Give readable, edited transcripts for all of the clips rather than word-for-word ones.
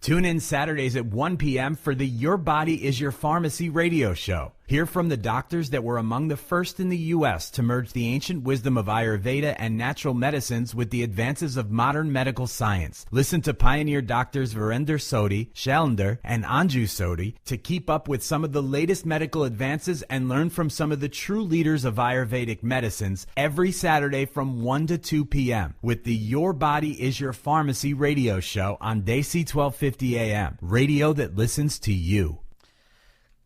Tune in Saturdays at 1 p.m. for the Your Body is Your Pharmacy radio show. Hear from the doctors that were among the first in the U.S. to merge the ancient wisdom of Ayurveda and natural medicines with the advances of modern medical science. Listen to pioneer doctors Virender Sodhi, Shailinder, and Anju Sodhi to keep up with some of the latest medical advances and learn from some of the true leaders of Ayurvedic medicines every Saturday from 1 to 2 p.m. with the Your Body is Your Pharmacy radio show on Desi 1250 a.m. Radio that listens to you.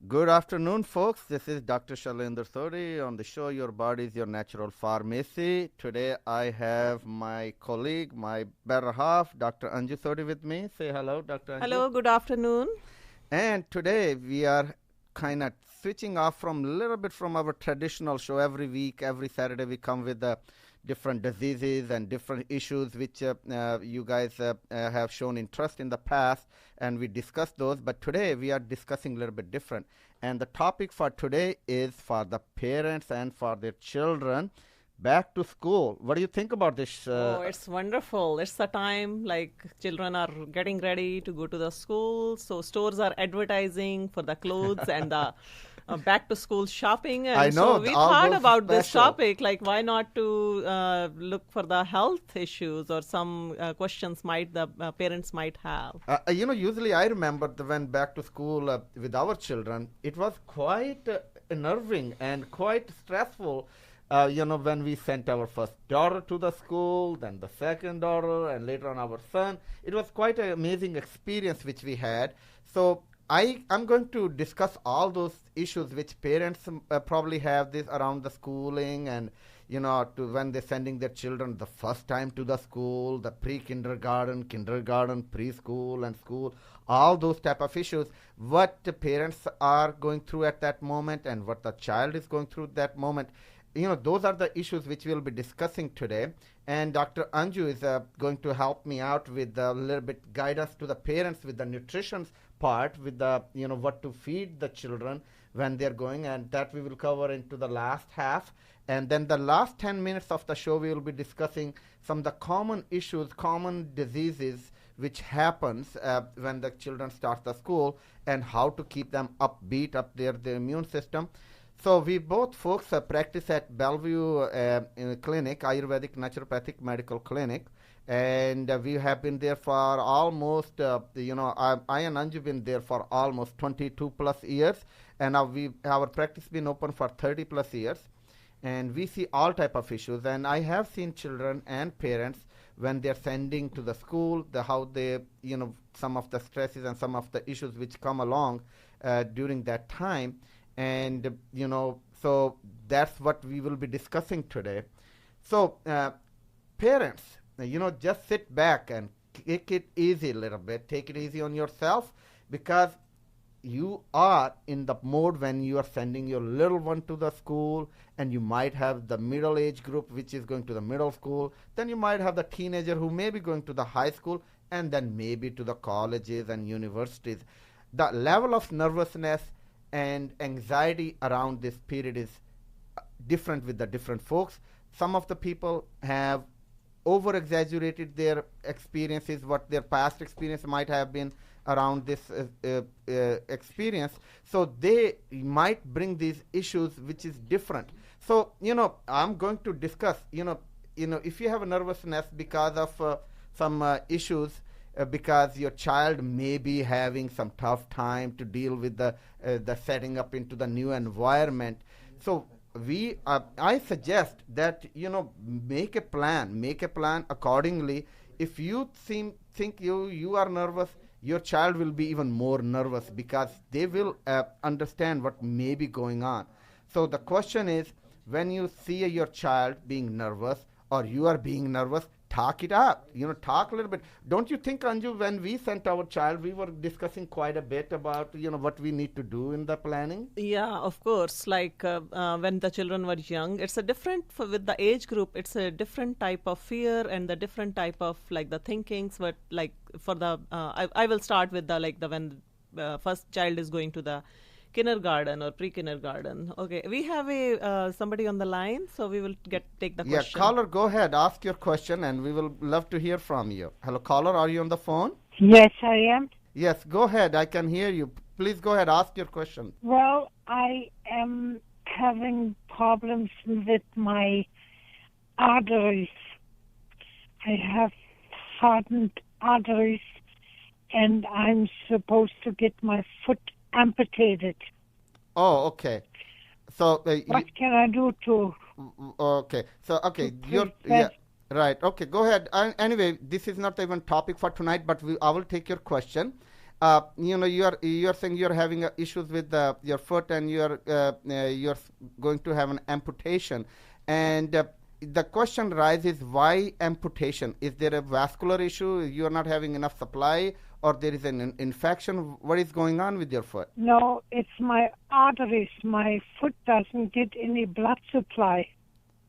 Good afternoon, folks. This is Dr. Shailinder Sodhi on the show Your Body is Your Natural Pharmacy. Today I have my colleague, my better half, Dr. Anju Sodhi with me. Say hello, Dr. Anju. Hello, good afternoon. And today we are kind of switching off from a little bit from our traditional show. Every week, every Saturday we come with different diseases and different issues which you guys have shown interest in the past, and we discuss those. But today we are discussing a little bit different. And the topic for today is for the parents and for their children back to school. What do you think about this? It's wonderful. It's the time like children are getting ready to go to the school. So stores are advertising for the clothes and the back to school shopping. And I know. So we thought about this topic, like why not to look for the health issues or some questions the parents might have. Usually I remember when back to school with our children, it was quite unnerving and quite stressful. When we sent our first daughter to the school, then the second daughter, and later on our son, it was quite an amazing experience which we had. So I'm going to discuss all those issues which parents probably have this around the schooling and, to when they're sending their children the first time to the school, the pre-kindergarten, kindergarten, preschool, and school, all those type of issues, what the parents are going through at that moment and what the child is going through at that moment. Those are the issues which we'll be discussing today. And Dr. Anju is going to help me out with a little bit guidance to the parents with the nutrition part, with the, what to feed the children when they're going. And that we will cover into the last half. And then the last 10 minutes of the show, we will be discussing some of the common issues, common diseases which happens when the children start the school and how to keep them upbeat, up their immune system. So we both folks practice at Bellevue Clinic, Ayurvedic Naturopathic Medical Clinic, and we have been there for almost, I and Anju been there for almost 22 plus years, and our practice been open for 30 plus years, and we see all type of issues. And I have seen children and parents when they're sending to the school, how they, some of the stresses and some of the issues which come along during that time. And, so that's what we will be discussing today. So, parents, just sit back and take it easy a little bit. Take it easy on yourself, because you are in the mode when you are sending your little one to the school, and you might have the middle age group which is going to the middle school. Then you might have the teenager who may be going to the high school, and then maybe to the colleges and universities. The level of nervousness and anxiety around this period is different with the different folks. Some of the people have over-exaggerated their experiences, what their past experience might have been around this experience. So they might bring these issues which is different. So, I'm going to discuss, if you have a nervousness because of some issues, because your child may be having some tough time to deal with the setting up into the new environment. So I suggest that, make a plan accordingly. If you think you are nervous, your child will be even more nervous, because they will understand what may be going on. So the question is, when you see your child being nervous or you are being nervous, talk it up, talk a little bit. Don't you think, Anju, when we sent our child, we were discussing quite a bit about, what we need to do in the planning? Yeah, of course. Like when the children were young, it's a different, with the age group, it's a different type of fear and the different type of like the thinkings. But like for the, I will start with when first child is going to the kindergarten or pre-kindergarten. Okay, we have somebody on the line, so we will take the question. Yeah, caller, go ahead, ask your question, and we will love to hear from you. Hello, caller, are you on the phone? Yes, I am. Yes, go ahead. I can hear you. Please go ahead. Ask your question. Well, I am having problems with my arteries. I have hardened arteries, and I'm supposed to get my foot amputated. Oh, okay. So What can I do to okay. So okay, you're prevent? right. Okay, go ahead. Anyway, this is not even topic for tonight, but I will take your question. You are saying you're having issues with your foot, and you're going to have an amputation, and the question rises: why amputation? Is there a vascular issue? You are not having enough supply, or there is an infection? What is going on with your foot? No, it's my arteries. My foot doesn't get any blood supply.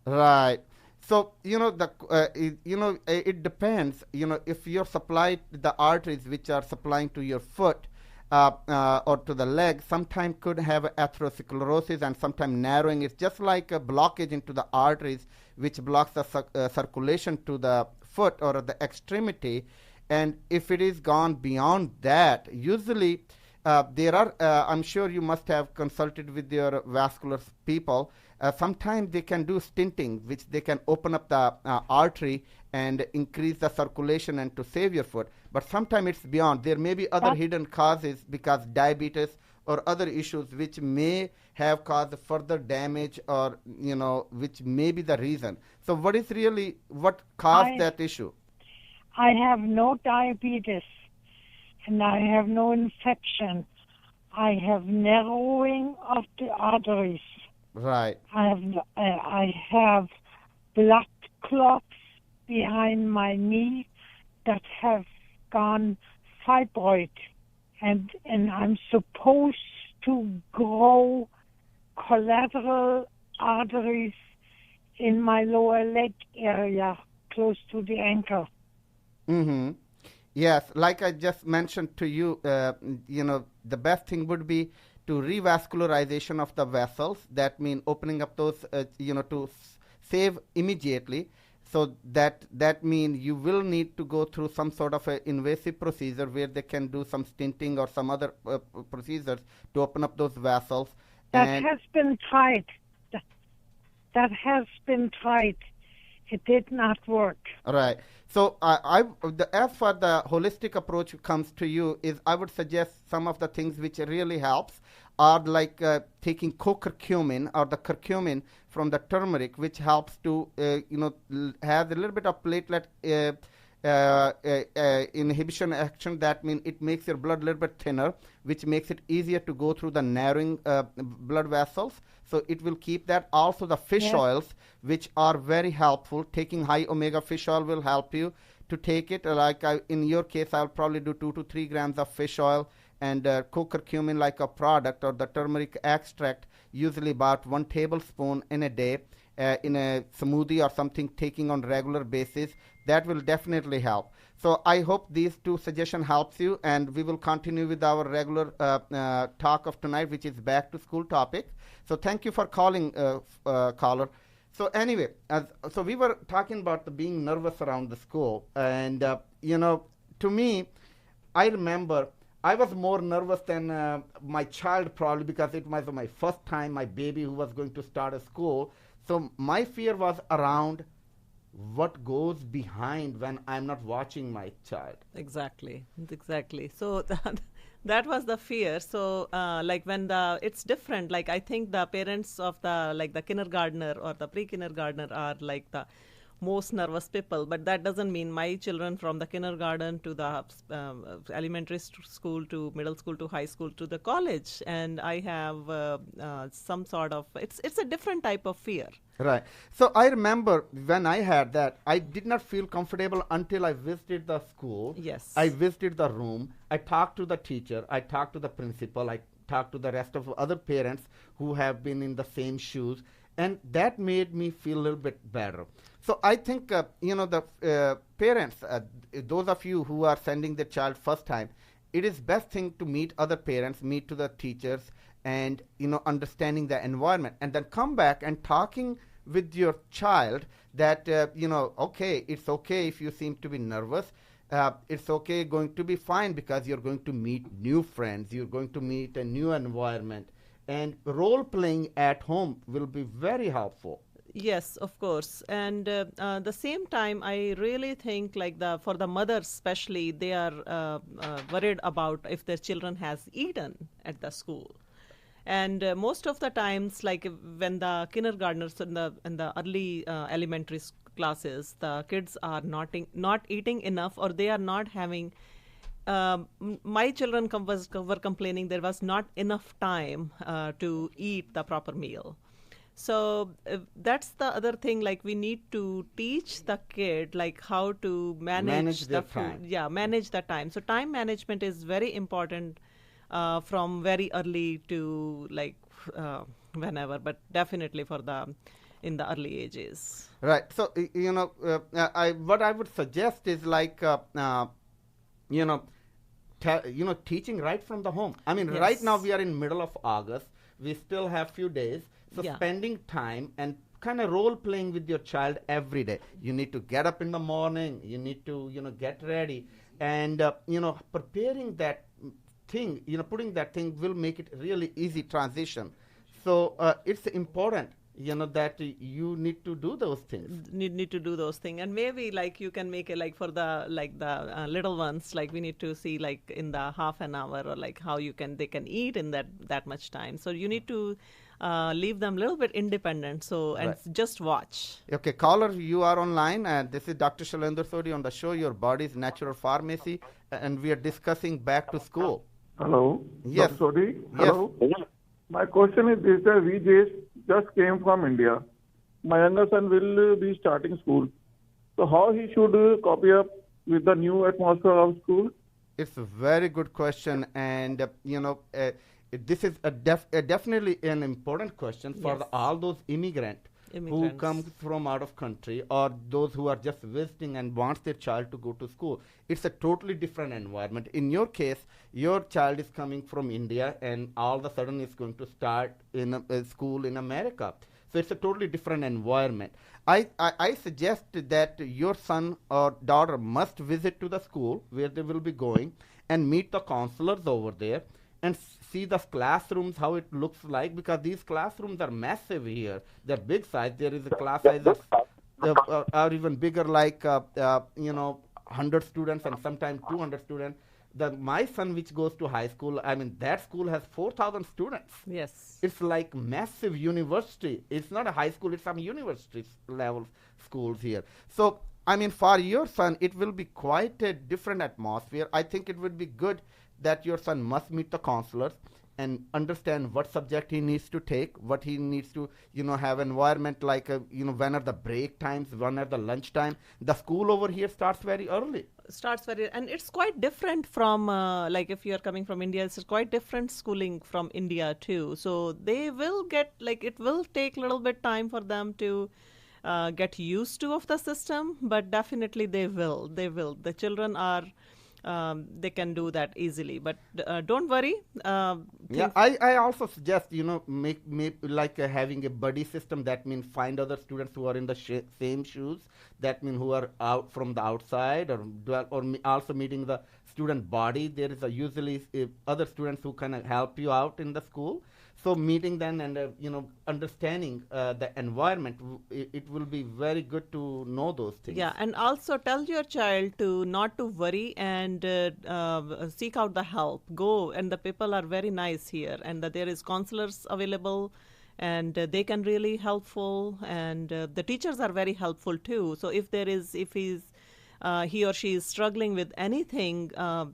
Right. So it depends. If you're supplied the arteries which are supplying to your foot or to the leg, sometimes could have atherosclerosis and sometimes narrowing. It's just like a blockage into the arteries which blocks the circulation to the foot or the extremity. And if it is gone beyond that, usually there are. I'm sure you must have consulted with your vascular people. Sometimes they can do stenting, which they can open up the artery and increase the circulation and to save your foot. But sometimes it's beyond. There may be other hidden causes because diabetes or other issues which may have caused further damage or, which may be the reason. So what caused that issue? I have no diabetes, and I have no infection. I have narrowing of the arteries. Right. I have blood clots behind my knee that have gone fibroid, and I'm supposed to grow collateral arteries in my lower leg area, close to the ankle. Mm-hmm. Yes, like I just mentioned to you, the best thing would be to revascularization of the vessels. That means opening up those, to save immediately. So that means you will need to go through some sort of an invasive procedure where they can do some stenting or some other procedures to open up those vessels. That has been tried. That has been tried. It did not work. Right. So as far the holistic approach comes to you, is I would suggest some of the things which really helps are like taking co-curcumin or the curcumin from the turmeric, which helps to have a little bit of platelet inhibition action. That means it makes your blood a little bit thinner, which makes it easier to go through the narrowing blood vessels. So it will keep that. Also the fish oils, which are very helpful. Taking high omega fish oil will help you to take it. In your case, I'll probably do 2 to 3 grams of fish oil and co-curcumin like a product, or the turmeric extract, usually about 1 tablespoon in a day in a smoothie or something, taking on regular basis. That will definitely help. So I hope these 2 suggestions helps you, and we will continue with our regular talk of tonight, which is back to school topic. So thank you for calling, caller. So anyway, so we were talking about the being nervous around the school, and to me, I remember I was more nervous than my child, probably because it was my first time, my baby who was going to start a school. So my fear was around what goes behind when I'm not watching my child. Exactly. So that was the fear. So it's different. Like I think the parents of the kindergartner or the pre-kindergartner are like the most nervous people, but that doesn't mean my children from the kindergarten to the elementary school to middle school to high school to the college, and I have some sort of it's a different type of fear. Right. So I remember when I had that, I did not feel comfortable until I visited the school. Yes. I visited the room. I talked to the teacher. I talked to the principal. I talked to the rest of other parents who have been in the same shoes. And that made me feel a little bit better. So I think, the parents, those of you who are sending their child first time, it is best thing to meet other parents, meet to the teachers, and, understanding the environment. And then come back and talking with your child that, okay, it's okay if you seem to be nervous. it's okay, going to be fine because you're going to meet new friends, you're going to meet a new environment, and role playing at home will be very helpful. Yes, of course. And the same time, I really think like for the mothers especially, they are worried about if their children has eaten at the school. And most of the times, like when the kindergartners in the early elementary classes, the kids are not eating enough, or they are not having. My children were complaining there was not enough time to eat the proper meal. So that's the other thing. Like we need to teach the kid like how to manage Their the food. time. Yeah, manage the time. So time management is very important from very early to like whenever, but definitely for the in the early ages. Right. So what I would suggest is like you know teaching right from the home. I mean, right now Yes. we are in middle of August. We still have few days. So Yeah. spending time and kind of role playing with your child every day. You need to get up in the morning. You need to get ready, and preparing that thing. Putting that thing will make it really easy transition. So it's important. That you need to do those things. Need to do those things, and maybe like you can make it like for the little ones, like we need to see like in the half an hour, or like how they can eat in that much time. So you need to leave them a little bit independent, so and Right. just watch. Okay, caller, you are online, and this is Dr. Shailinder Sodhi on the show, Your Body's Natural Pharmacy, and we are discussing back to school. Hello, Yes. Dr. Sodhi. Yes. Hello. My question is this: that we just came from India. My younger son will be starting school. So how he should copy up with the new atmosphere of school? It's a very good question, and this is definitely an important question for Yes. all those immigrants who Immigrants. come from out of country, or those who are just visiting and wants their child to go to school. It's a totally different environment. In your case, your child is coming from India, and all of a sudden is going to start in a school in America. So it's a totally different environment. I suggest that your son or daughter must visit to the school where they will be going and meet the counselors over there and see the classrooms, how it looks like, because these classrooms are massive here. They're big size. There is a class size of are even bigger, like 100 students and sometimes 200 students. My son, which goes to high school, I mean, that school has 4,000 students. Yes. It's like massive university. It's not a high school, it's some university level schools here. So, I mean, for your son, it will be quite a different atmosphere. I think it would be good that your son must meet the counselors and understand what subject he needs to take, what he needs to, have environment like, when are the break times, when are the lunch time. The school over here starts very early. Starts very, and it's quite different from like if you're coming from India, it's quite different schooling from India too. So they will get like it will take a little bit time for them to get used to of the system, but definitely they will. They will. The children are. They can do that easily, but don't worry. Yeah, I also suggest, make like having a buddy system. That means find other students who are in the same shoes. That means who are out from the outside, or also meeting the student body. There is usually other students who can help you out in the school. So meeting them and understanding the environment, it will be very good to know those things. Yeah, and also tell your child to not to worry and seek out the help. Go, and the people are very nice here, and that there is counselors available, and they can really helpful, and the teachers are very helpful too. So if he or she is struggling with anything,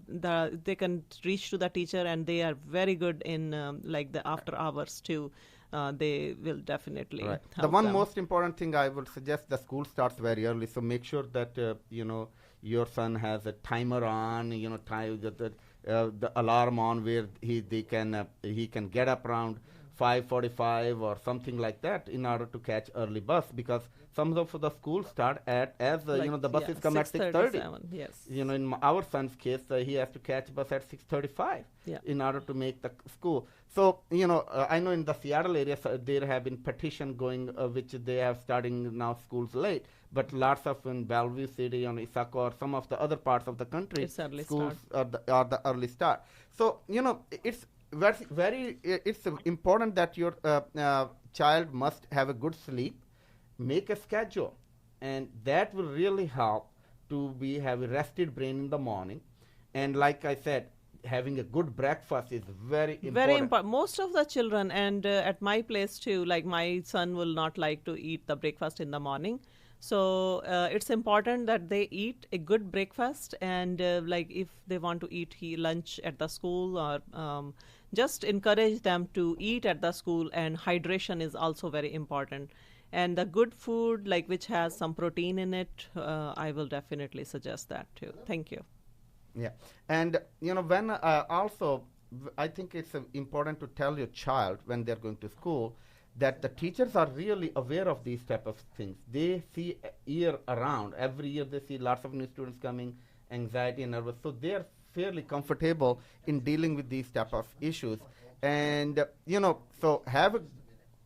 they can reach to the teacher, and they are very good in like the after hours too. They will definitely Right. help The one them. most important thing I would suggest, the school starts very early, so make sure that your son has a timer on, the alarm on where he can get up around 5:45 or something like that in order to catch early bus, because some of the schools start at as the buses come at 6:30. Yes. In our son's case, he has to catch bus at 6:35 in order to make the school. So I know in the Seattle area there have been petition going which they have starting now schools late, but lots of in Bellevue City and Issaquah or some of the other parts of the country, schools are the early start. So it's very it's important that your child must have a good sleep, make a schedule, and that will really help to have a rested brain in the morning. And like I said, having a good breakfast is very important. Very important. Most of the children, and at my place too, like my son will not like to eat the breakfast in the morning. So it's important that they eat a good breakfast, and like if they want to eat lunch at the school, or just encourage them to eat at the school. And hydration is also very important. And the good food, like which has some protein in it, I will definitely suggest that too. Thank you. Yeah, and when also I think it's important to tell your child when they're going to school that the teachers are really aware of these type of things. They see year around. Every year they see lots of new students coming, anxiety and nervous. So they're fairly comfortable in dealing with these type of issues. And, so have an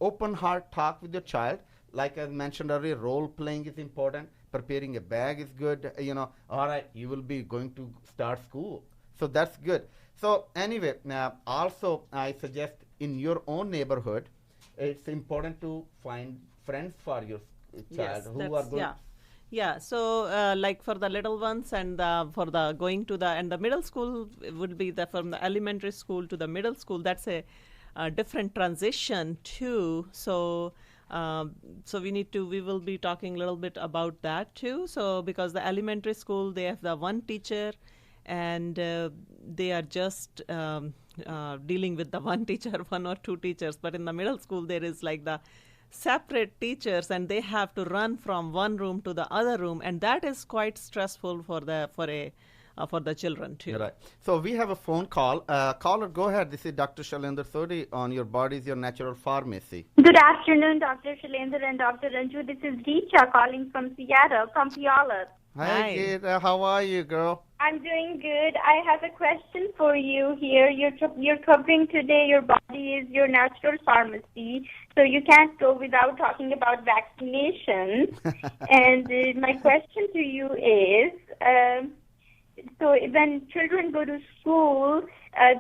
open heart talk with your child. Like I mentioned earlier, role playing is important. Preparing a bag is good. All right, you will be going to start school. So that's good. So anyway, also I suggest in your own neighborhood, it's important to find friends for your child who are going. Yeah. So like for the little ones and for the going to the middle school would be from the elementary school to the middle school. That's a different transition too. So we will be talking a little bit about that too. So because the elementary school, they have the one teacher, and they are just dealing with the one teacher, one or two teachers. But in the middle school, there is like the separate teachers, and they have to run from one room to the other room, and that is quite stressful for the children too. Right. So we have a phone call. Caller, go ahead. This is Dr. Shailinder Sodhi on Your Body is Your Natural Pharmacy. Good afternoon, Dr. Shailinder and Dr. Anju. This is Richa calling from Seattle, from Puyallup. Hi, kid. How are you, girl? I'm doing good. I have a question for you here. You're covering today Your Body is Your Natural Pharmacy, so you can't go without talking about vaccinations. And my question to you is, so when children go to school,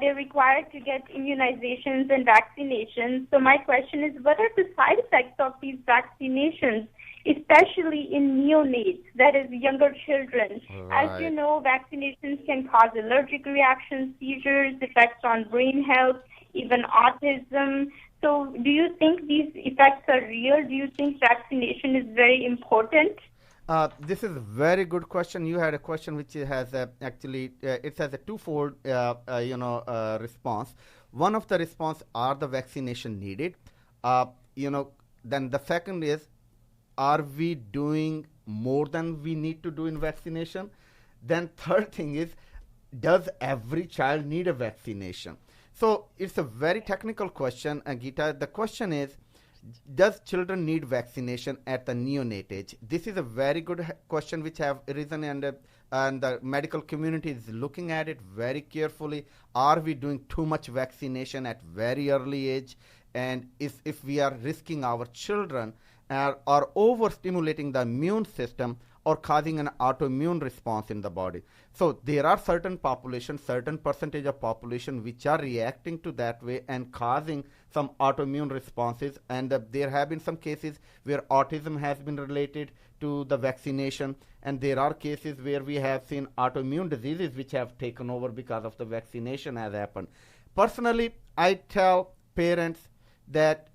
they're required to get immunizations and vaccinations. So my question is, what are the side effects of these vaccinations, especially in neonates, that is younger children? Right. As you know, vaccinations can cause allergic reactions, seizures, effects on brain health, even autism. So do you think these effects are real? Do you think vaccination is very important? This is a very good question. You had a question which has it has a twofold response. One of the response are the vaccination needed. Then the second is, are we doing more than we need to do in vaccination? Then third thing is, does every child need a vaccination? So it's a very technical question, Gita. The question is, does children need vaccination at the neonate age? This is a very good question which have arisen, and the medical community is looking at it very carefully. Are we doing too much vaccination at very early age? And if we are risking our children or overstimulating the immune system or causing an autoimmune response in the body. So there are certain populations, certain percentage of population which are reacting to that way and causing some autoimmune responses. And there have been some cases where autism has been related to the vaccination. And there are cases where we have seen autoimmune diseases which have taken over because of the vaccination has happened. Personally, I tell parents that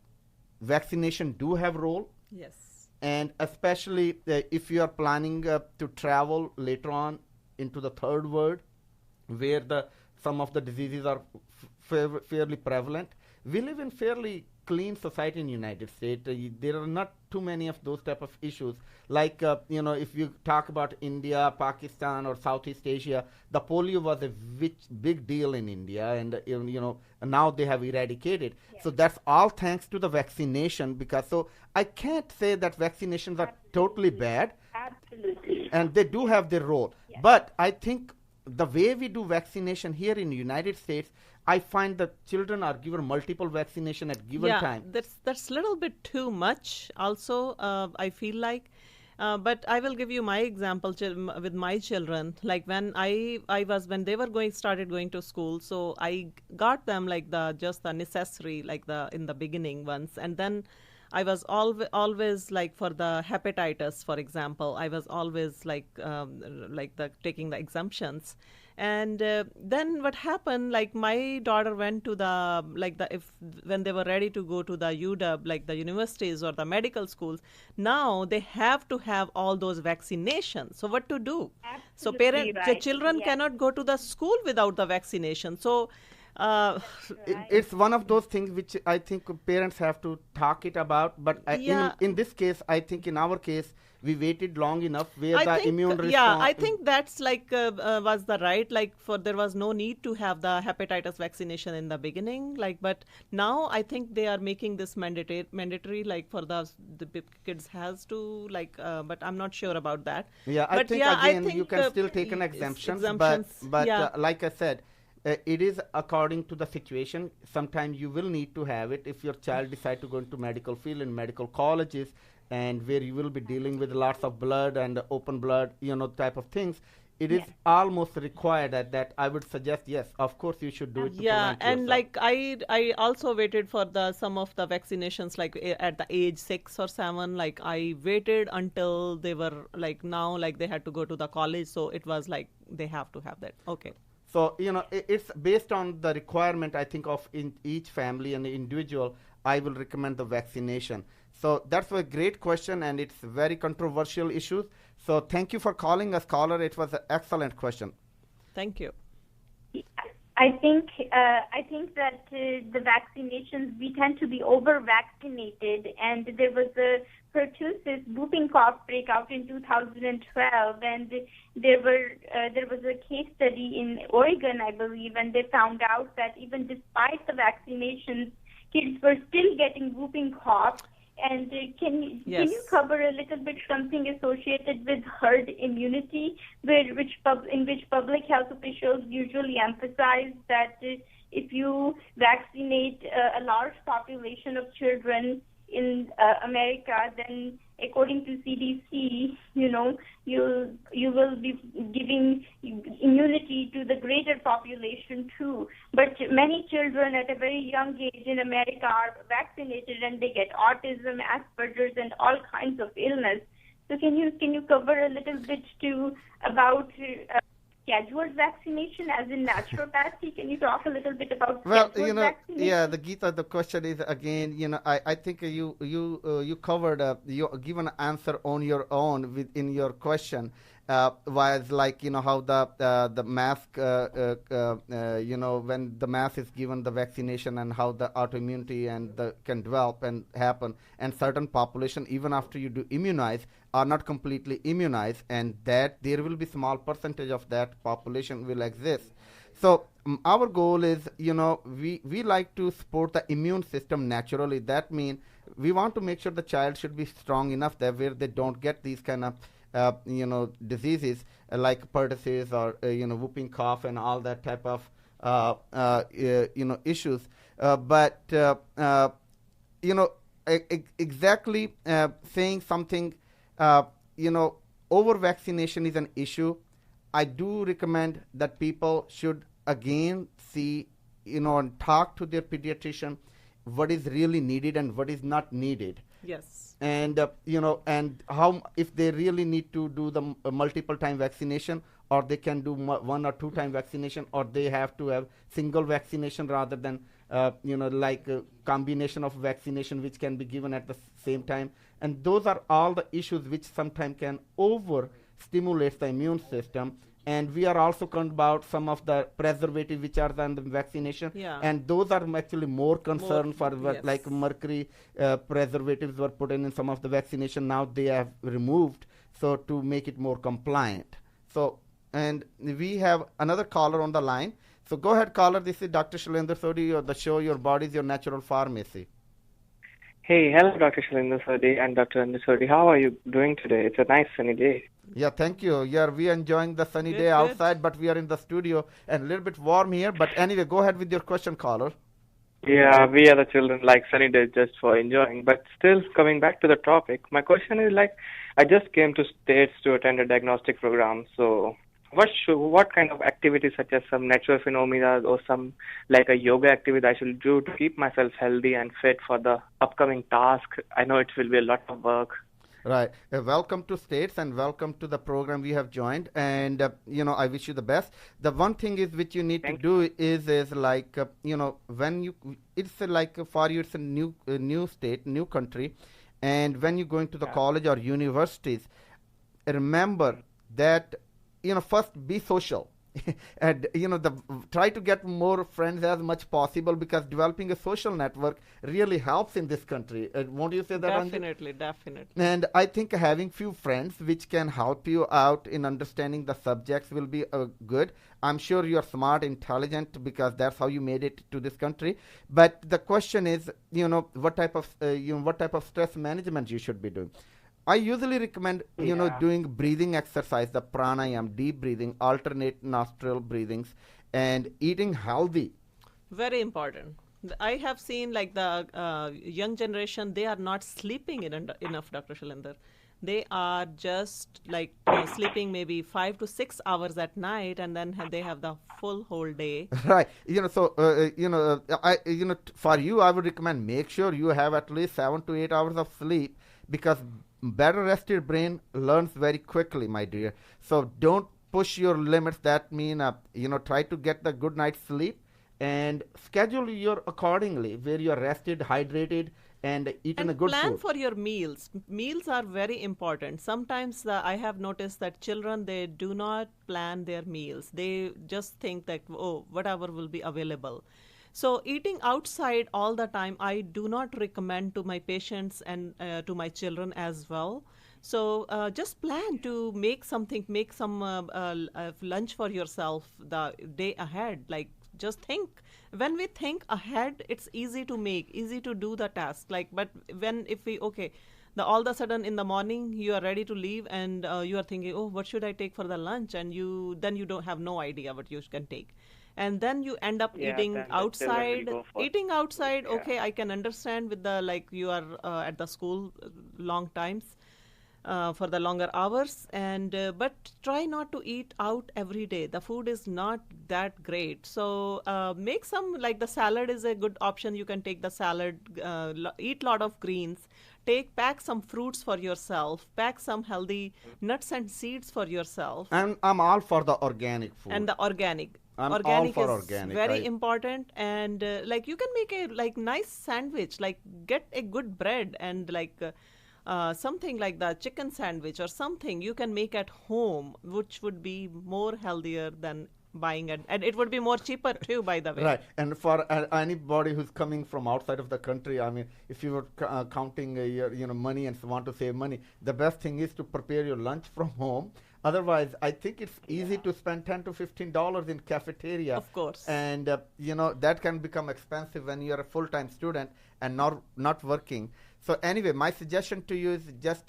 vaccination do have role. Yes. And especially if you are planning to travel later on into the third world, where some of the diseases are fairly prevalent. We live in fairly clean society in the United States. There are not too many of those type of issues. Like, if you talk about India, Pakistan, or Southeast Asia, the polio was a big deal in India, and now they have eradicated. Yes. So that's all thanks to the vaccination. Because so I can't say that vaccinations are totally bad. Absolutely. And they do have their role. Yes. But I think the way we do vaccination here in the United States, I find that children are given multiple vaccination at given time. That's a little bit too much also, I feel like. But I will give you my example with my children. Like when when they were started going to school, so I got them like just the necessary, like in the beginning ones. And then I was always like for the hepatitis, for example, I was always taking the exemptions. And then what happened, like my daughter went to when they were ready to go to the UW, like the universities or the medical schools, now they have to have all those vaccinations. So what to do? So Absolutely right. children Yes. cannot go to the school without the vaccination. So It's one of those things which I think parents have to talk it about. But Yeah. in this case, I think in our case, we waited long enough where I the think, immune response. yeah, I think that's was the right, there was no need to have the hepatitis vaccination in the beginning, but now I think they are making this mandatory, for the kids has to, but I'm not sure about that. Yeah, I But think yeah, again you can still take an exemption, but yeah. like I said, it is according to the situation. Sometimes you will need to have it if your child decide to go into medical field in medical colleges, and where you will be dealing with lots of blood and open blood, type of things. It is almost required that I would suggest, yes, of course you should do it. To Yeah, prevent and yourself. I also waited for some of the vaccinations at the age 6 or 7. I waited until they were now they had to go to the college, so it was they have to have that. Okay. So, it's based on the requirement, I think, of in each family and individual. I will recommend the vaccination. So that's a great question, and it's very controversial issue. So thank you for calling us, caller. It was an excellent question. Thank you. I think that the vaccinations, we tend to be over vaccinated, and there was a pertussis whooping cough breakout in 2012, and there was a case study in Oregon, I believe, and they found out that even despite the vaccinations, kids were still getting whooping cough. And can you cover a little bit something associated with herd immunity, in which public health officials usually emphasize that if you vaccinate a large population of children in America, then according to CDC, you will be giving immunity to the greater population too. But many children at a very young age in America are vaccinated, and they get autism, Asperger's, and all kinds of illness. So can you cover a little bit too about scheduled vaccination, as in naturopathy? Can you talk a little bit about scheduled vaccination? Yeah, the Geeta, the question is again, I think you covered, you given an answer on your own within your question. Was how the mask, when the mask is given the vaccination, and how the autoimmunity can develop and happen, and certain population even after you do immunize are not completely immunized, and that there will be small percentage of that population will exist. So our goal is, we like to support the immune system naturally. That means we want to make sure the child should be strong enough that where they don't get these kind of diseases like pertussis or whooping cough and all that type of issues. But exactly saying something, over vaccination is an issue. I do recommend that people should again see, and talk to their pediatrician what is really needed and what is not needed. Yes. And and how, if they really need to do the multiple time vaccination, or they can do 1 or 2 time vaccination, or they have to have single vaccination rather than a combination of vaccination which can be given at the same time. And those are all the issues which sometimes can over stimulate the immune system, and we are also concerned about some of the preservatives which are in the vaccination, Yeah. and those are actually more concerned for yes. like mercury preservatives were put in some of the vaccination. Now they have removed, so to make it more compliant. So, and we have another caller on the line. So go ahead, caller. This is Dr. Shailinder Sodhi, the show Your Body is Your Natural Pharmacy. Hey, hello, Dr. Shailinder Sodhi and Dr. Anju Sodhi. How are you doing today? It's a nice sunny day. Yeah, thank you. Yeah, we are enjoying the sunny Good, day good. outside, but we are in the studio and a little bit warm here. But anyway, go ahead with your question, caller. Yeah, we are the children like sunny days just for enjoying. But still, coming back to the topic, my question is like, I just came to States to attend a diagnostic program. So, what kind of activities such as some natural phenomena or some like a yoga activity I should do to keep myself healthy and fit for the upcoming task? I know it will be a lot of work. Right. Welcome to States and welcome to the program we have joined. And, I wish you the best. The one thing is which you need to do is like, when you, it's like for you, it's a new state, new country. And when you go into the college or universities, remember that, first be social. And try to get more friends as much possible, because developing a social network really helps in this country. Won't you say that, Anju? Definitely. And I think having few friends which can help you out in understanding the subjects will be good. I'm sure you are smart, intelligent, because that's how you made it to this country. But the question is, what type of stress management you should be doing. I usually recommend, doing breathing exercise, the pranayam, deep breathing, alternate nostril breathings, and eating healthy. Very important. I have seen like the young generation, they are not sleeping enough, Dr. Shailinder. They are just like sleeping maybe 5 to 6 hours at night, and then they have the full whole day. Right. For you, I would recommend make sure you have at least 7 to 8 hours of sleep, because better rested brain learns very quickly, my dear. So don't push your limits. That mean, try to get the good night's sleep and schedule your accordingly, where you are rested, hydrated, and eating a good plan food. for your meals. Meals are very important. Sometimes I have noticed that children, they do not plan their meals. They just think that, oh, whatever will be available. So eating outside all the time, I do not recommend to my patients and to my children as well. So just plan to make some lunch for yourself the day ahead. Like, just think. When we think ahead, it's easy to make, easy to do the task. Like, but all of a sudden in the morning you are ready to leave, and you are thinking, oh, what should I take for the lunch? And you don't have no idea what you can take. And then you end up eating outside. Eating outside, okay, I can understand with the, like, you are at the school long times for the longer hours, and but try not to eat out every day. The food is not that great. So make some, like the salad is a good option. You can take the salad, eat lot of greens. Pack some fruits for yourself, pack some healthy nuts and seeds for yourself. And I'm all for the organic food. And the organic. I'm organic all for is organic. Very important. And like you can make a nice sandwich, like get a good bread and something like the chicken sandwich or something you can make at home, which would be more healthier than buying it, and it would be more cheaper too, by the way. Right. And for anybody who's coming from outside of the country, I mean, if you were counting your money and want to save money, the best thing is to prepare your lunch from home. Otherwise, I think it's easy to spend $10 to $15 in cafeteria. Of course. And that can become expensive when you're a full-time student and not working. So anyway, my suggestion to you is just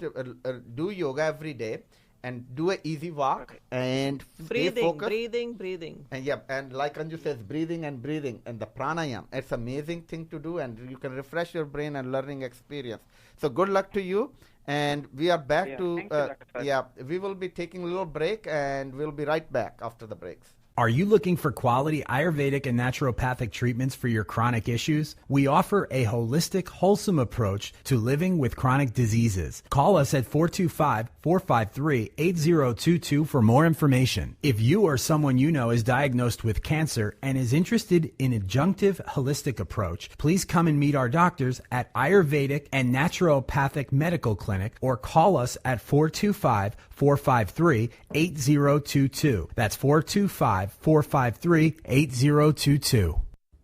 do yoga every day. And do an easy walk and breathing. And like Anju says, breathing and the pranayam. It's an amazing thing to do, and you can refresh your brain and learning experience. So good luck to you. And we are back to thank you, Dr. we will be taking a little break, and we'll be right back after the breaks. Are you looking for quality Ayurvedic and naturopathic treatments for your chronic issues? We offer a holistic, wholesome approach to living with chronic diseases. Call us at 425-453-8022 for more information. If you or someone you know is diagnosed with cancer and is interested in adjunctive, holistic approach, please come and meet our doctors at Ayurvedic and Naturopathic Medical Clinic or call us at 425-453-8022. That's 425-453-8022.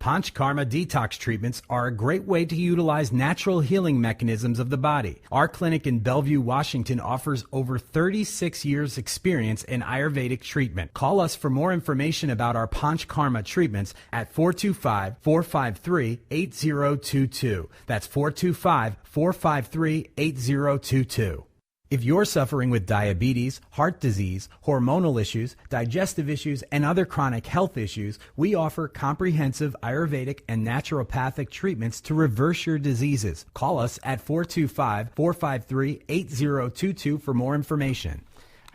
Panchkarma detox treatments are a great way to utilize natural healing mechanisms of the body. Our clinic in Bellevue, Washington offers over 36 years experience in Ayurvedic treatment. Call us for more information about our Panchkarma treatments at 425-453-8022. That's 425-453-8022. If you're suffering with diabetes, heart disease, hormonal issues, digestive issues, and other chronic health issues, we offer comprehensive Ayurvedic and naturopathic treatments to reverse your diseases. Call us at 425-453-8022 for more information.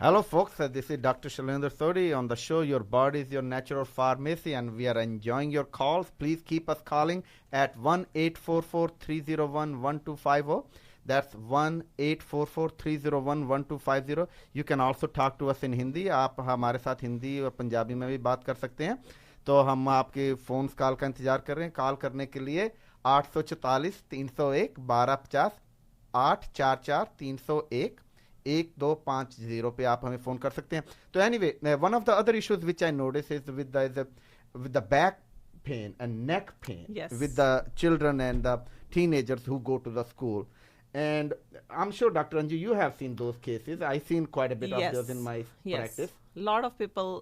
Hello, folks. This is Dr. Shailinder Sodhi on the show Your Body is Your Natural Pharmacy, and we are enjoying your calls. Please keep us calling at 1-844-301-1250. That's 1-844-301-1250. You can also talk to us in Hindi. आप हमारे साथ हिंदी और पंजाबी में भी बात कर सकते हैं. तो हम आपके फ़ोन कॉल का इंतज़ार कर रहे हैं. कॉल करने के लिए 844-301-1250 844-301-1250 पे आप हमें फ़ोन कर सकते हैं. तो anyway, one of the other issues which I notice is with the back pain and neck pain with the children and the teenagers who go to the school. And I'm sure, Dr. Anju, you have seen those cases. I've seen quite a bit of those in my practice. A lot of people,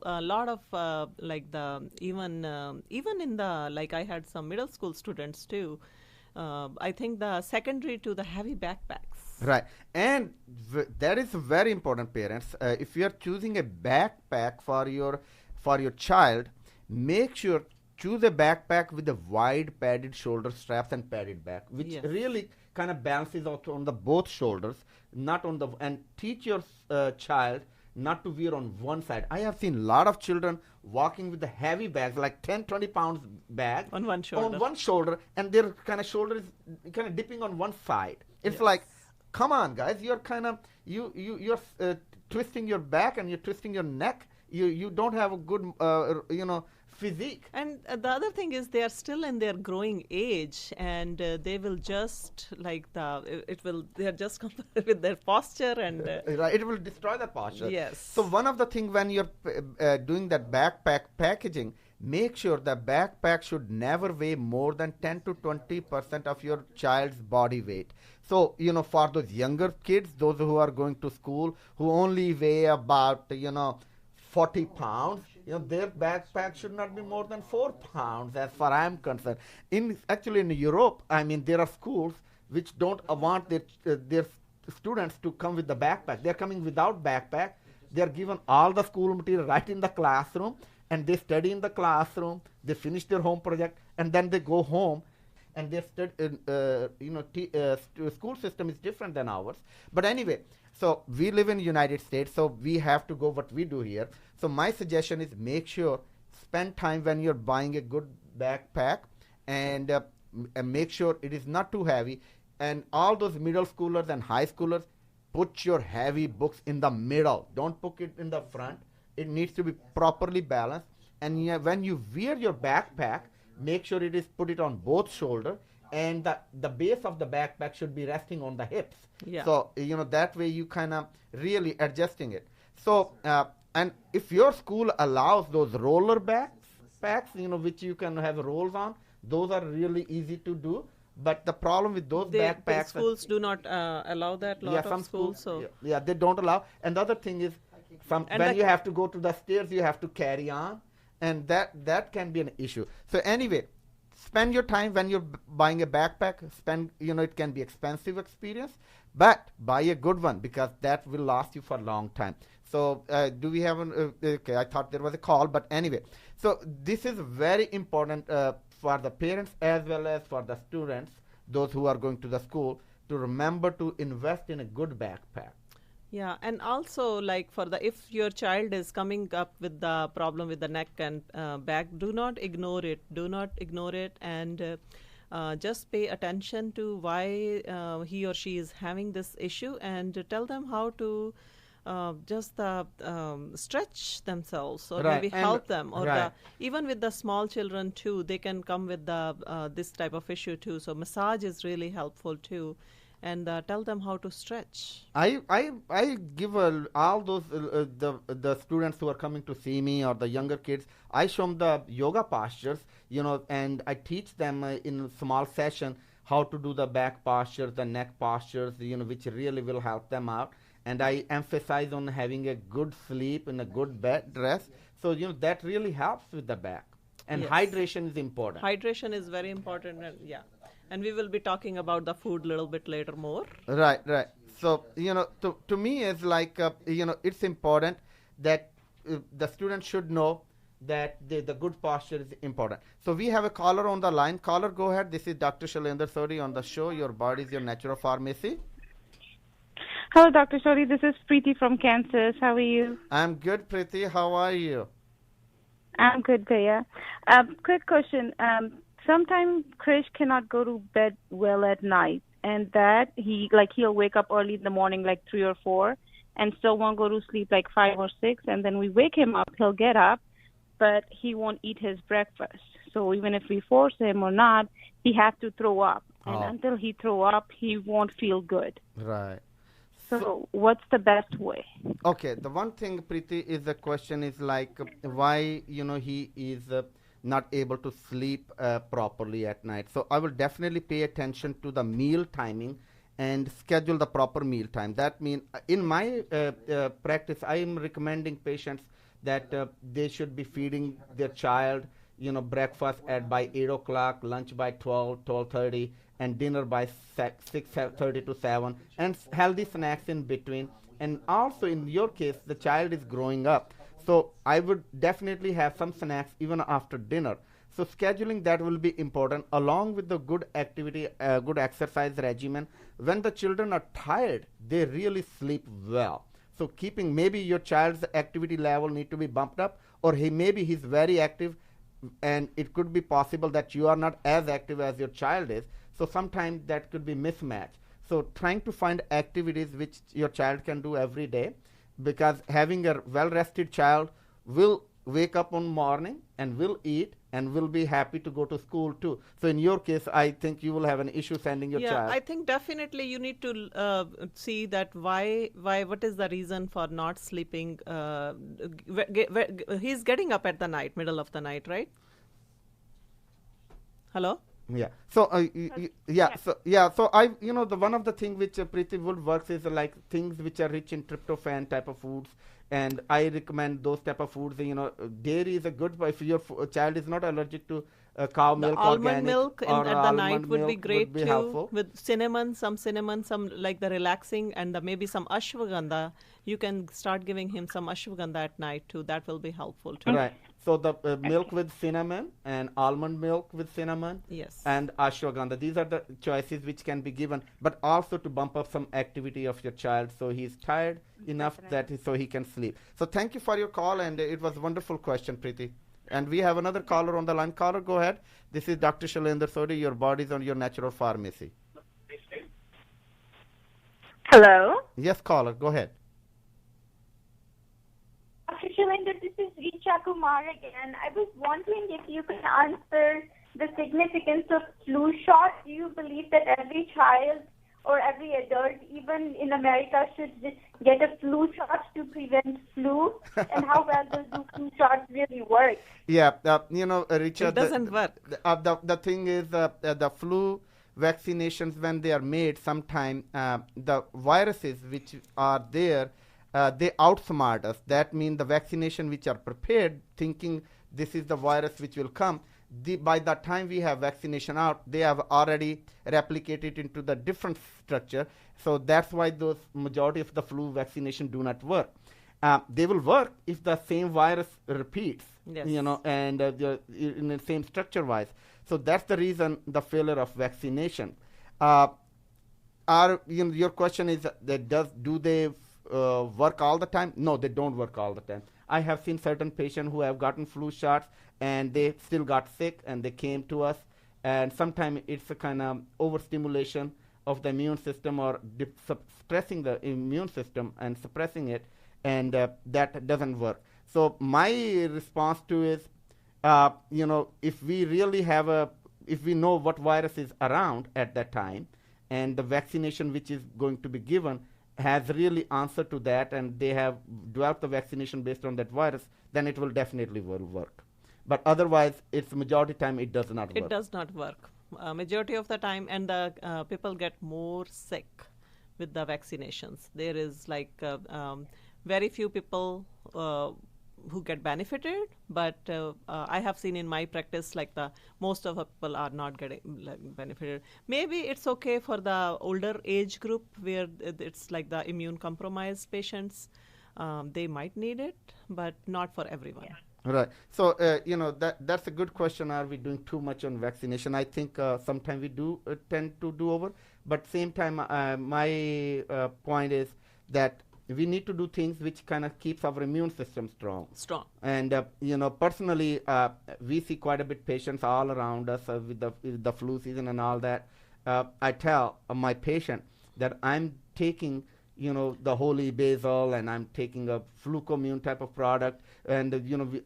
even in the, like I had some middle school students too. I think the secondary to the heavy backpacks. Right. And that is very important, parents. If you are choosing a backpack for your child, make sure choose a backpack with a wide padded shoulder straps and padded back, which really kind of balances out on the both shoulders, not on the, and teach your child not to wear on one side. I have seen a lot of children walking with the heavy bags, like 10-20 pounds bag on one shoulder, and their kind of shoulder is kind of dipping on one side. It's like, come on, guys, you're kind of you're twisting your back and you're twisting your neck. You don't have a good physique. And the other thing is they are still in their growing age, and they will just they're just with their posture and right, it will destroy the posture. Yes. So one of the things when you're doing that backpack packaging, make sure the backpack should never weigh more than 10 to 20% of your child's body weight. So, for those younger kids, those who are going to school, who only weigh about, 40 pounds, their backpack should not be more than 4 pounds as far as I'm concerned. Actually in Europe, I mean, there are schools which don't want their students to come with the backpack. They're coming without backpack. They're given all the school material right in the classroom, and they study in the classroom. They finish their home project, and then they go home, and their school system is different than ours. But anyway, so we live in the United States, so we have to go what we do here. So my suggestion is make sure, spend time when you're buying a good backpack, and make sure it is not too heavy. And all those middle schoolers and high schoolers, put your heavy books in the middle. Don't put it in the front. It needs to be properly balanced. And when you wear your backpack, make sure put it on both shoulders, and the base of the backpack should be resting on the hips. Yeah. So, that way you kind of really adjusting it. So, and if your school allows those roller backpacks, which you can have rolls on, those are really easy to do. But the problem with those backpacks... schools do not allow that, some schools. Yeah, they don't allow. And the other thing is, when you have to go to the stairs, you have to carry on. And that can be an issue. So anyway, spend your time when you're buying a backpack. It can be expensive experience, but buy a good one, because that will last you for a long time. So do we have okay, I thought there was a call, but anyway. So this is very important for the parents as well as for the students, those who are going to the school, to remember to invest in a good backpack. Yeah, and also like if your child is coming up with the problem with the neck and back, do not ignore it. Do not ignore it, and just pay attention to why he or she is having this issue, and tell them how to just stretch themselves, or Right, maybe and help them, or right. even with the small children too, they can come with the this type of issue too. So massage is really helpful too, and tell them how to stretch. I give all those the students who are coming to see me or the younger kids. I show them the yoga postures, and I teach them in small session how to do the back postures, the neck postures, which really will help them out. And I emphasize on having a good sleep and a good bed rest. So that really helps with the back. And Yes. hydration is important. Hydration is very important, and yeah. And we will be talking about the food a little bit later more. Right, right. So, to me, it's like, it's important that the student should know that the good posture is important. So, we have a caller on the line. Caller, go ahead. This is Dr. Shailinder Sodhi on the show. Your body is your natural pharmacy. Hello, Dr. Sodhi. This is Preeti from Kansas. How are you? I'm good, Preeti. How are you? I'm good, Bhaiya. Quick question. Sometimes Krish cannot go to bed well at night, and that he'll wake up early in the morning, like 3 or 4, and still won't go to sleep like 5 or 6. And then we wake him up, he'll get up, but he won't eat his breakfast. So even if we force him or not, he has to throw up. And until he throw up, he won't feel good. Right. So what's the best way? Okay, the one thing, Preeti, is the question is like why, he is not able to sleep properly at night. So I will definitely pay attention to the meal timing and schedule the proper meal time. That means in my practice, I am recommending patients that they should be feeding their child, breakfast by 8 o'clock, lunch by 12, 12:30, and dinner by 6:30 to 7, and healthy snacks in between. And also in your case, the child is growing up. So I would definitely have some snacks even after dinner. So scheduling that will be important along with the good activity, good exercise regimen. When the children are tired, they really sleep well. So keeping maybe your child's activity level need to be bumped up, or maybe he's very active, and it could be possible that you are not as active as your child is. So sometimes that could be mismatch. So trying to find activities which your child can do every day, because having a well-rested child will wake up on morning and will eat and will be happy to go to school too. So in your case, I think you will have an issue sending your child. Yeah, I think definitely you need to see that what is the reason for not sleeping. He's getting up at the night, middle of the night, right? Hello? Yeah. So So I, the one of the thing which Preeti Wood works is like things which are rich in tryptophan type of foods, and I recommend those type of foods. Dairy is a good, if your child is not allergic to cow milk, Almond milk or at the night would be great too. Helpful. With cinnamon, some like the relaxing, and maybe some ashwagandha. You can start giving him some ashwagandha at night too. That will be helpful too. Right. So the milk with cinnamon and almond milk with cinnamon, Yes. and ashwagandha. These are the choices which can be given, but also to bump up some activity of your child so he's tired enough so he can sleep. So thank you for your call, and it was a wonderful question, Preeti. And we have another caller on the line. Caller, go ahead. This is Dr. Shailinder Sodhi. Your body's on your natural pharmacy. Hello. Yes, caller, go ahead. Dr. Shailinder, this is Richa Kumar again. I was wondering if you can answer the significance of flu shots. Do you believe that every child or every adult, even in America, should get a flu shot to prevent flu? And how well do flu shots really work? Yeah, Richa, It doesn't work. The thing is, the flu vaccinations, when they are made, sometime the viruses which are there, they outsmart us. That means the vaccination which are prepared, thinking this is the virus which will come, by the time we have vaccination out, they have already replicated into the different structure. So that's why those majority of the flu vaccination do not work. They will work if the same virus repeats, Yes. and in the same structure wise. So that's the reason the failure of vaccination. Your question is that do they work all the time? No, they don't work all the time. I have seen certain patients who have gotten flu shots and they still got sick and they came to us, and sometimes it's a kind of overstimulation of the immune system or suppressing the immune system and suppressing it, and that doesn't work. So my response to is, if we really if we know what virus is around at that time, and the vaccination which is going to be given has really answered to that, and they have developed the vaccination based on that virus, then it will definitely work. But otherwise, it's majority time it does not work. It does not work. Majority of the time, and the people get more sick with the vaccinations. There is very few people who get benefited, but I have seen in my practice most of the people are not getting benefited. Maybe it's okay for the older age group where it's like the immune compromised patients. They might need it, but not for everyone. Yeah. Right. So, that's a good question. Are we doing too much on vaccination? I think sometimes we do tend to do over. But same time, my point is that we need to do things which kind of keeps our immune system strong. And, personally, we see quite a bit patients all around us with the flu season and all that. I tell my patient that I'm taking the holy basil, and I'm taking a flucommune type of product, and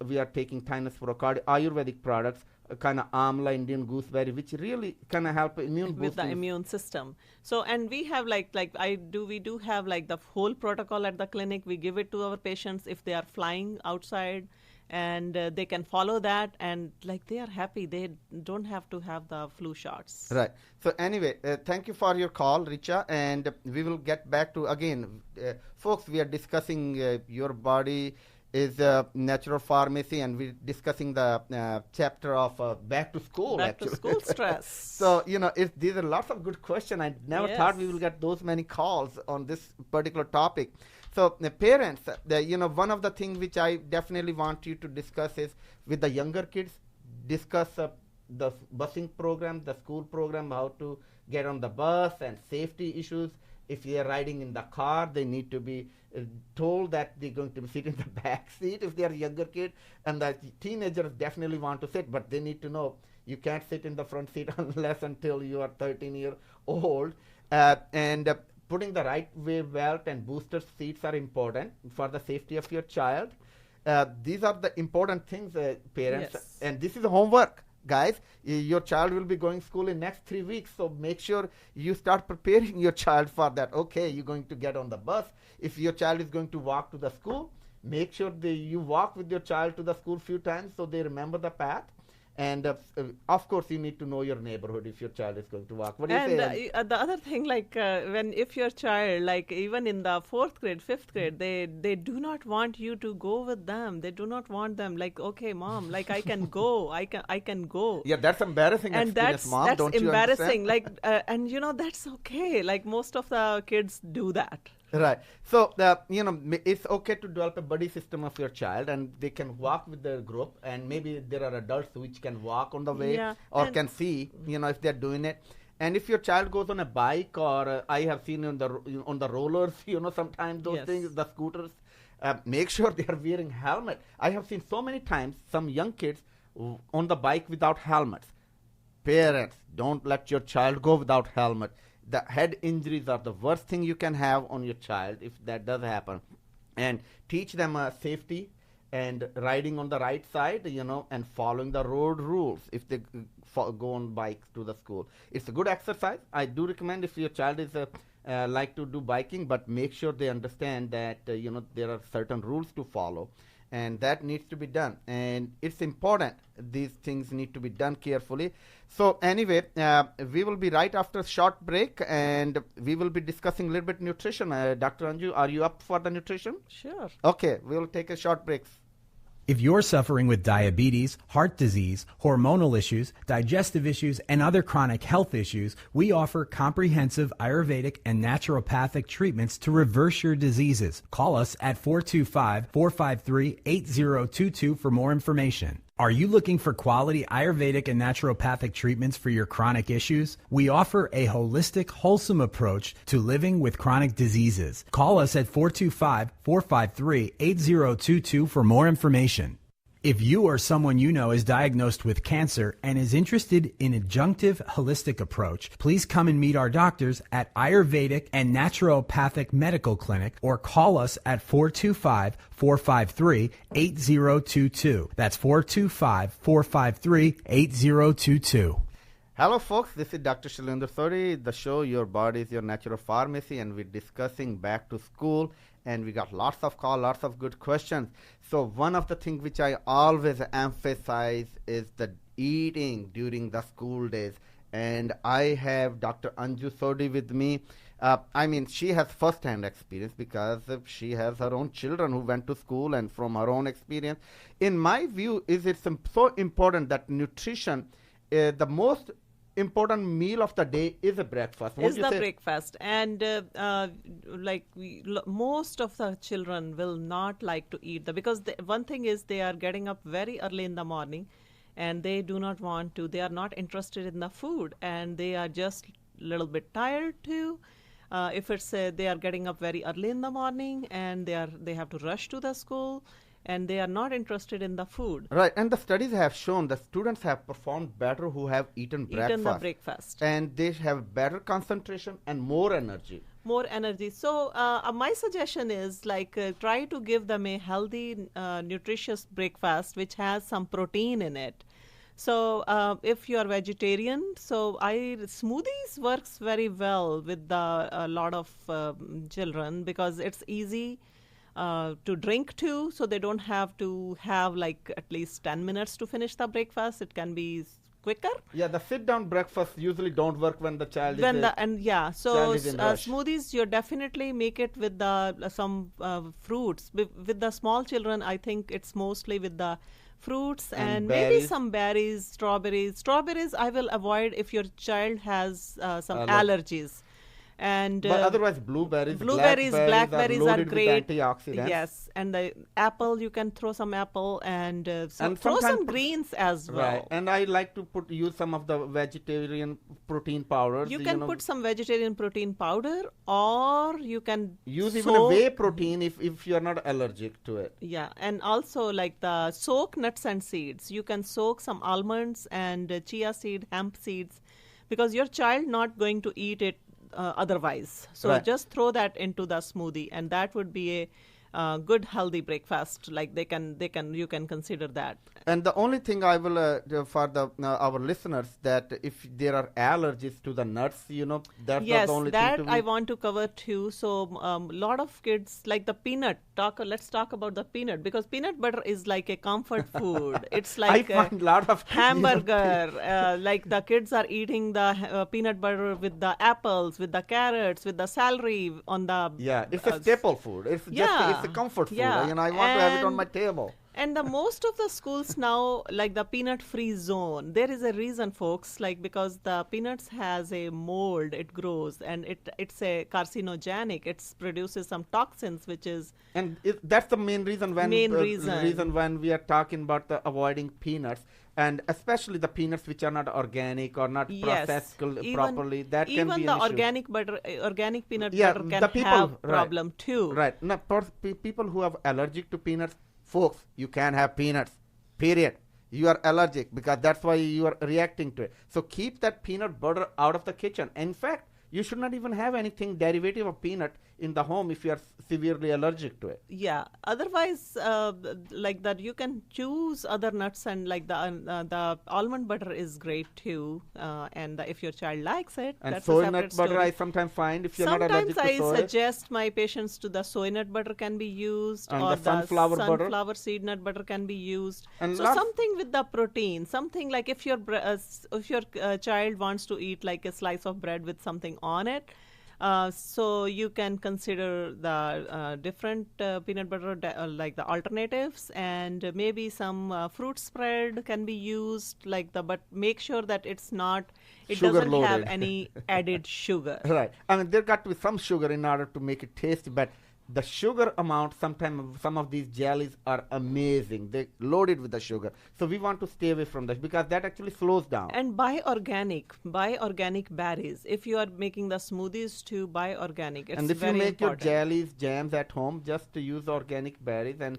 we are taking Thymus Procard Ayurvedic products, kind of amla, Indian gooseberry, which really kind of help immune boosting. With the immune system. So, and we have we do have the whole protocol at the clinic. We give it to our patients if they are flying outside, and they can follow that, and they are happy. They don't have to have the flu shots. Right. So anyway, thank you for your call, Richa, and we will get back to, again, folks, we are discussing your body is natural pharmacy, and we're discussing the chapter of back to school. Back to school stress. So, these are lots of good questions. I never thought we will get those many calls on this particular topic. So, parents, one of the things which I definitely want you to discuss is with the younger kids, discuss the busing program, the school program, how to get on the bus and safety issues. If they are riding in the car, they need to be told that they're going to be sitting in the back seat if they are a younger kid. And the teenagers definitely want to sit, but they need to know you can't sit in the front seat unless until you are 13 years old. Putting the right way belt and booster seats are important for the safety of your child. These are the important things, parents. Yes. And this is homework. Guys, your child will be going to school in next 3 weeks, so make sure you start preparing your child for that. Okay, you're going to get on the bus. If your child is going to walk to the school, make sure you walk with your child to the school few times so they remember the path. And of course, you need to know your neighborhood if your child is going to walk. What do you say? And the other thing, if your child, even in the 4th grade, 5th grade, they do not want you to go with them. They do not want them. Okay, mom, I can go. I can go. Yeah, that's embarrassing. And experience, Mom. that's don't you embarrassing. understand? And that's okay. Most of the kids do that. Right. So, it's okay to develop a buddy system of your child, and they can walk with the group, and maybe there are adults which can walk on the way or can see, if they're doing it. And if your child goes on a bike, or I have seen on the rollers, sometimes those things, the scooters, make sure they are wearing helmet. I have seen so many times some young kids on the bike without helmets. Parents, don't let your child go without helmet. The head injuries are the worst thing you can have on your child if that does happen. And teach them safety and riding on the right side, and following the road rules if they go on bikes to the school. It's a good exercise. I do recommend if your child is like to do biking, but make sure they understand that, there are certain rules to follow. And that needs to be done. And it's important. These things need to be done carefully. So anyway, we will be right after a short break, and we will be discussing a little bit nutrition. Dr. Anju, are you up for the nutrition? Sure. Okay, we will take a short break. If you're suffering with diabetes, heart disease, hormonal issues, digestive issues, and other chronic health issues, we offer comprehensive Ayurvedic and naturopathic treatments to reverse your diseases. Call us at 425-453-8022 for more information. Are you looking for quality Ayurvedic and naturopathic treatments for your chronic issues? We offer a holistic, wholesome approach to living with chronic diseases. Call us at 425-453-8022 for more information. If you or someone you know is diagnosed with cancer and is interested in adjunctive holistic approach, please come and meet our doctors at Ayurvedic and Naturopathic Medical Clinic or call us at 425-453-8022. That's 425-453-8022. Hello, folks. This is Dr. Shailinder Sodhi, the show Your Body is Your Natural Pharmacy, and we're discussing back to school. And we got lots of calls, lots of good questions. So one of the things which I always emphasize is the eating during the school days. And I have Dr. Anju Sodhi with me. She has first-hand experience because she has her own children who went to school, and from her own experience. In my view, it's so important that nutrition, the most important meal of the day is a breakfast. Is the breakfast, and most of the children will not like to eat because one thing is they are getting up very early in the morning, and they do not want to. They are not interested in the food, and they are just a little bit tired too. If it's they are getting up very early in the morning and they have to rush to the school, and they are not interested in the food. Right, and the studies have shown that students have performed better who have eaten breakfast. And they have better concentration and more energy. So my suggestion is try to give them a healthy, nutritious breakfast which has some protein in it. So if you are vegetarian, smoothies works very well with a lot of children because it's easy to drink too, so they don't have to have at least 10 minutes to finish the breakfast. It can be quicker. Yeah, the sit-down breakfast usually don't work when the child smoothies, you definitely make it with some fruits. With the small children, I think it's mostly with the fruits and maybe some berries, strawberries. Strawberries I will avoid if your child has some allergies. But otherwise, blueberries, blackberries are great. With antioxidants. Yes, and the apple, you can throw some apple and throw some greens as well. Right, and I like to use some of the vegetarian protein powders. You can put some vegetarian protein powder, or you can use even a whey protein if you're not allergic to it. Yeah, and also the soak nuts and seeds. You can soak some almonds and chia seed, hemp seeds, because your child not going to eat it otherwise. So just throw that into the smoothie, and that would be a good healthy breakfast. You can consider that. And the only thing I will for our listeners, that if there are allergies to the nuts, that's the only thing. Yes, I want to cover too. So a lot of kids like the peanut. Let's talk about the peanut, because peanut butter is like a comfort food. It's like I find a lot of hamburger. The kids are eating the peanut butter with the apples, with the carrots, with the celery on the. Yeah, it's a staple food. It's a comfort food. I want to have it on my table. And the most of the schools now, the peanut-free zone, there is a reason, folks, because the peanuts has a mold, it grows, and it's a carcinogenic. It produces some toxins, which is... And that's the main reason when we are talking about avoiding peanuts, and especially the peanuts which are not organic or not processed properly. That can be an issue. Even the organic peanut butter can have problem too. Right. Now, for people who are allergic to peanuts, folks, you can't have peanuts, period. You are allergic because that's why you are reacting to it. So keep that peanut butter out of the kitchen. In fact, you should not even have anything derivative of peanut in the home if you are severely allergic to it. Yeah. Otherwise, that you can choose other nuts, and the almond butter is great too. And if your child likes it, and that's soy a separate nut butter story. I sometimes find if you're not allergic to soy. Sometimes I suggest my patients to the soy nut butter can be used, and or the sunflower seed nut butter can be used. And so something with the protein, something like if your child wants to eat a slice of bread with something on it. So you can consider the different peanut butter, the alternatives, and maybe some fruit spread can be used, but make sure that it doesn't have any added sugar. Right. I mean, there got to be some sugar in order to make it tasty, but the sugar amount, sometimes some of these jellies are amazing. They're loaded with the sugar. So we want to stay away from that because that actually slows down. And buy organic berries. If you are making the smoothies to buy organic, it's and if you very make important. your jellies, jams at home, just to use organic berries, and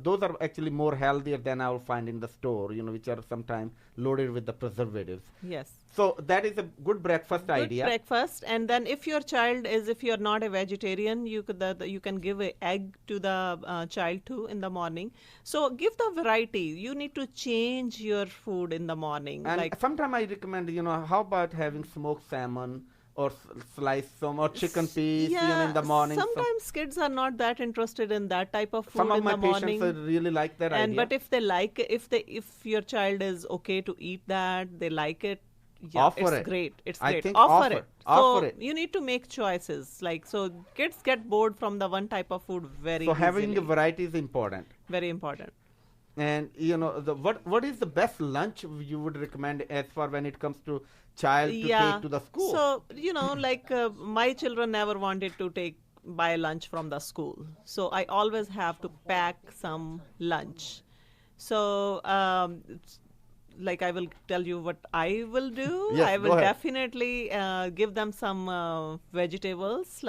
those are actually more healthier than I will find in the store, which are sometimes loaded with the preservatives. Yes. So that is a good breakfast idea. Good breakfast, and then if you're not a vegetarian, you can give an egg to the child too in the morning. So give the variety. You need to change your food in the morning. And like sometimes I recommend, how about having smoked salmon or sliced some or chicken piece, in the morning. Sometimes kids are not that interested in that type of food Some of in my the morning. patients really like that idea. But if they like it, if your child is okay to eat that, they like it. Yeah, offer it's great. It's I great. think Offer it. Offer it. You need to make choices. So kids get bored from the one type of food very easily. Having a variety is important. Very important. And what is the best lunch you would recommend as far when it comes to child to take to the school? So my children never wanted to buy lunch from the school. So I always have to pack some lunch. So I will tell you what I will do. Yes, I will go ahead. definitely give them some vegetables,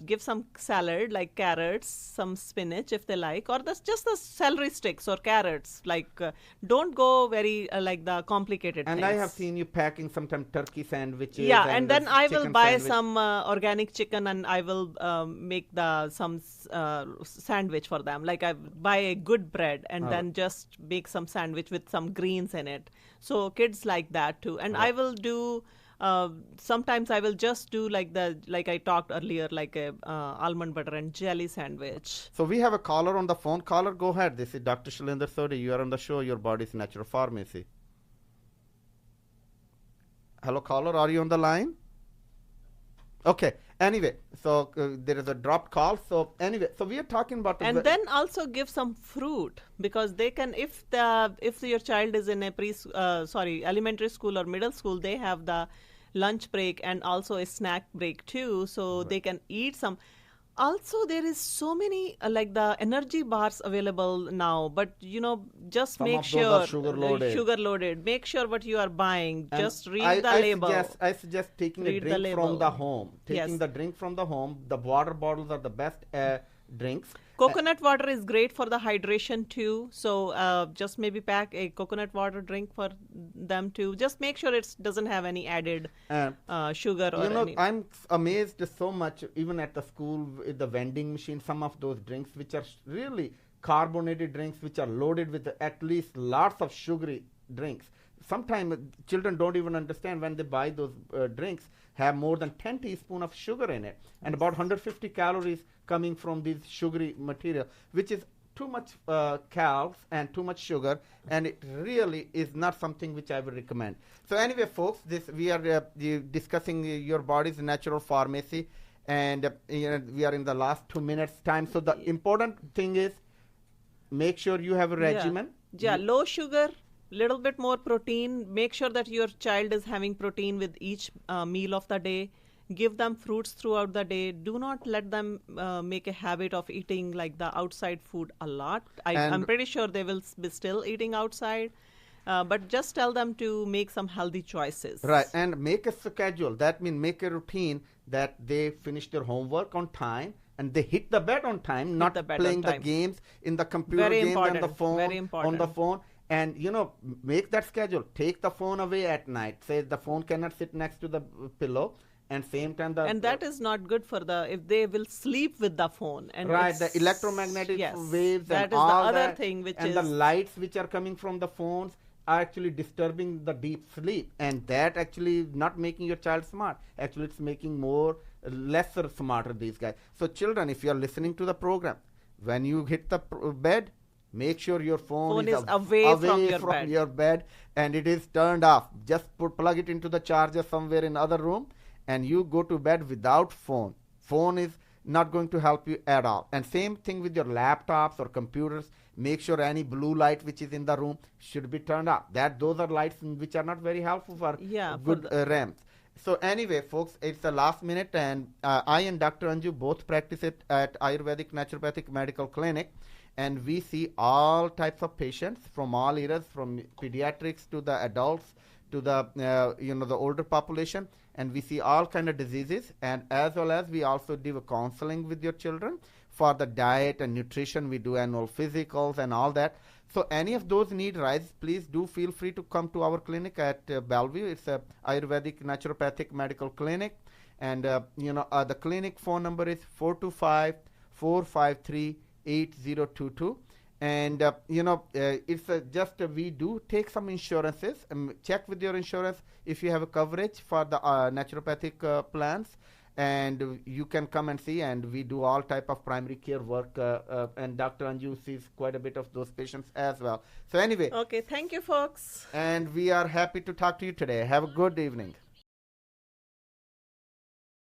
give some salad like carrots, some spinach if they like, or just the celery sticks or carrots. Don't go very like the complicated and things. I have seen you packing sometimes turkey sandwiches. Yeah, and then I will buy sandwich. some organic chicken, and I will make some sandwich for them. I buy a good bread and then just make some sandwich with some greens in it. So kids like that too. And I will do. Sometimes I will just do like I talked earlier, like a almond butter and jelly sandwich. So we have a caller on the phone. Caller, go ahead. This is Dr. Shailinder Sodhi. You are on the show, Your Body's Natural Pharmacy. Hello, caller. Are you on the line? Okay. Anyway, so there is a dropped call. So anyway, so we are talking about... And then also give some fruit, because they can, if your child is in a elementary school or middle school, they have the lunch break and also a snack break too, so they can eat some. Also, there is so many the energy bars available now, but just Some make of those sure are sugar loaded. Make sure what you are buying. And just read the label. I suggest taking a drink from the home. Taking the drink from the home. The water bottles are the best drinks. Coconut water is great for the hydration too. So just maybe pack a coconut water drink for them too. Just make sure it doesn't have any added sugar or any. I'm amazed so much, even at the school, with the vending machine, some of those drinks which are really carbonated drinks, which are loaded with at least lots of sugary drinks. Sometimes children don't even understand when they buy those drinks have more than 10 teaspoons of sugar in it and about 150 calories coming from this sugary material, which is too much carbs and too much sugar, and it really is not something which I would recommend. So anyway, folks, we are discussing Your Body's Natural Pharmacy, and we are in the last 2 minutes time. So the important thing is make sure you have a regimen. Yeah, low sugar, little bit more protein. Make sure that your child is having protein with each meal of the day. Give them fruits throughout the day. Do not let them make a habit of eating the outside food a lot. I'm pretty sure they will be still eating outside. But just tell them to make some healthy choices. Right, and make a schedule. That means make a routine that they finish their homework on time and they hit the bed on time, not playing the games in the computer games and the phone. Very important. On the phone. And make that schedule. Take the phone away at night. Say the phone cannot sit next to the pillow. And same time that is not good for if they will sleep with the phone. And the electromagnetic waves that and is all the other that, thing which and the lights which are coming from the phones are actually disturbing the deep sleep, and that actually not making your child smart. Actually, it's making lesser smarter these guys. So children, if you are listening to the program, when you hit the bed, make sure your phone is away from your bed and it is turned off. Just plug it into the charger somewhere in other room, and you go to bed without phone. Phone is not going to help you at all. And same thing with your laptops or computers. Make sure any blue light which is in the room should be turned off. Those are lights which are not very helpful for good REMs. So anyway, folks, it's the last minute, and I and Dr. Anju both practice it at Ayurvedic Naturopathic Medical Clinic, and we see all types of patients from all eras, from pediatrics to the adults to the the older population, and we see all kind of diseases, and as well as we also do a counseling with your children for the diet and nutrition. We do annual physicals and all that. So any of those need rise, please do feel free to come to our clinic at Bellevue. It's a Ayurvedic Naturopathic Medical Clinic, and the clinic phone number is 425-453-8022. And it's just we do take some insurances. Check with your insurance if you have a coverage for the naturopathic plans, and you can come and see, and we do all type of primary care work, and Dr. Anju sees quite a bit of those patients as well. So anyway, Okay, thank you, folks. and we are happy to talk to you today. Have a good evening.